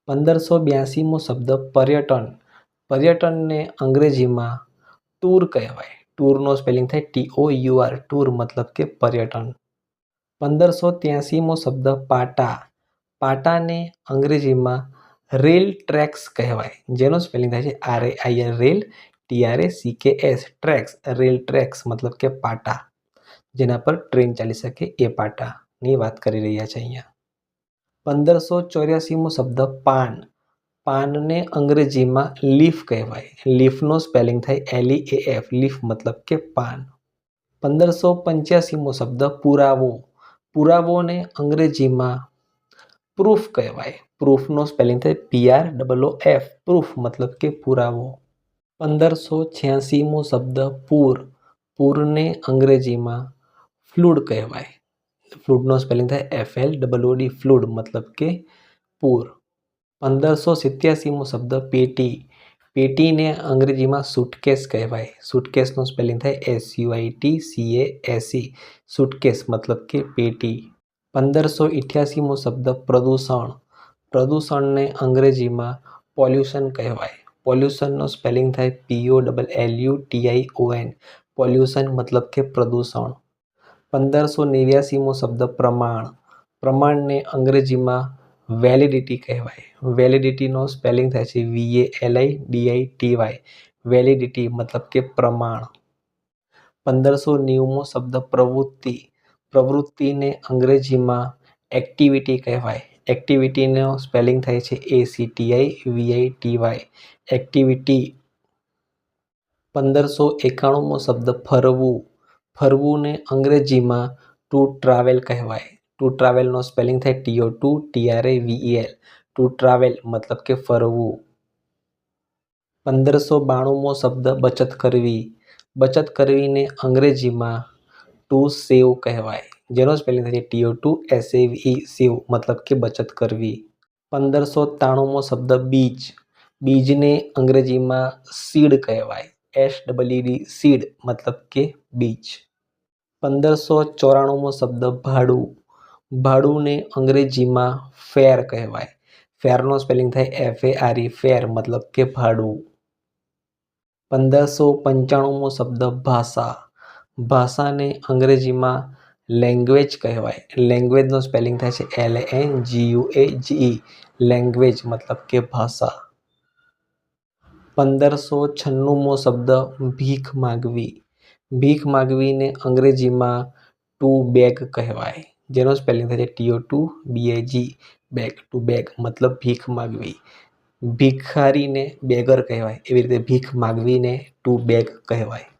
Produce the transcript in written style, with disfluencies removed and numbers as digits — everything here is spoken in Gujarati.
1582મો શબ્દ પર્યટન. પર્યટનને અંગ્રેજીમાં ટૂર કહેવાય. ટૂરનો સ્પેલિંગ થાય TOUR, ટૂર મતલબ કે પર્યટન. 1583મો શબ્દ પાટા. પાટાને અંગ્રેજીમાં રેલ ટ્રેક્સ કહેવાય, જેનો સ્પેલિંગ થાય છે RAIL, rail, TRACKS, tracks, rail tracks મતલબ કે પાટા, જેના પર ટ્રેન ચાલી શકે એ પાટાની વાત કરી રહ્યા છે અહીંયા. 1584મો શબ્દ પાન. પાનને અંગ્રેજીમાં લીફ કહેવાય. લીફનો સ્પેલિંગ થાય LEAF, લીફ મતલબ કે પાન. 1585મો શબ્દ પુરાવો. પુરાવોને અંગ્રેજીમાં પ્રૂફ કહેવાય. પ્રૂફનો સ્પેલિંગ થાય PROOF, પ્રૂફ મતલબ કે પુરાવો. 1586મો શબ્દ પૂર. પૂરને અંગ્રેજીમાં ફ્લૂડ કહેવાય. ફ્લૂડનો સ્પેલિંગ થાય FLOOD, ફ્લૂડ મતલબ કે પૂર. 1587મો શબ્દ પેટી. પેટીને અંગ્રેજીમાં સુટકેસ કહેવાય. સુટકેસનો સ્પેલિંગ થાય SUITCASE, સુટકેસ મતલબ કે પેટી. 1588મો શબ્દ પ્રદૂષણ. પ્રદૂષણને અંગ્રેજીમાં પોલ્યુશન કહેવાય. પોલ્યુશનનો સ્પેલિંગ થાય POLLUTION, પોલ્યુશન મતલબ કે પ્રદૂષણ. 1589મો શબ્દ પ્રમાણ. પ્રમાણને અંગ્રેજીમાં વેલિડિટી કહેવાય. વેલિડિટીનો સ્પેલિંગ થાય છે VALIDITY, વેલિડિટી મતલબ કે પ્રમાણ. 1590મો શબ્દ પ્રવૃત્તિ. પ્રવૃત્તિને અંગ્રેજીમાં એક્ટિવિટી કહેવાય. એક્ટિવિટીનો સ્પેલિંગ થાય છે ACTIVITY, એક્ટિવિટી. 1591મો શબ્દ ફરવું. ફરવુંને અંગ્રેજીમાં ટુ ટ્રાવેલ કહેવાય. ટુ ટ્રાવેલનો સ્પેલિંગ થાય TO2TRAVEL, ટુ ટ્રાવેલ મતલબ કે ફરવું. 1592મો શબ્દ બચત કરવી. બચત કરવીને અંગ્રેજીમાં ટુ સેવ કહેવાય, જેનો સ્પેલિંગ થાય છે TO2SAVE, સેવ મતલબ કે બચત કરવી. 1593મો શબ્દ બીજ. બીજને અંગ્રેજીમાં સીડ કહેવાય. SEED, સીડ મતલબ કે બીજ. 1594મો શબ્દ ભાડું. ભાડુંને અંગ્રેજીમાં ફેર કહેવાય. ફેરનો સ્પેલિંગ થાય FARE, ફેર મતલબ કે ભાડું. 1595મો શબ્દ ભાષા. ભાષાને અંગ્રેજીમાં લેંગ્વેજ કહેવાય. લેંગ્વેજનો સ્પેલિંગ થાય છે LANGUAGE, લેંગ્વેજ મતલબ કે ભાષા. 1596મો શબ્દ ભીખ માગવી. ભીખ માગવીને અંગ્રેજીમાં ટુ બેગ કહેવાય, જેનો સ્પેલિંગ થાય છે TO2BAG, બેગ, ટુ બેગ મતલબ ભીખ માગવી. ભિખારીને બેગર કહેવાય, એવી રીતે ભીખ માગવીને ટુ બેગ કહેવાય.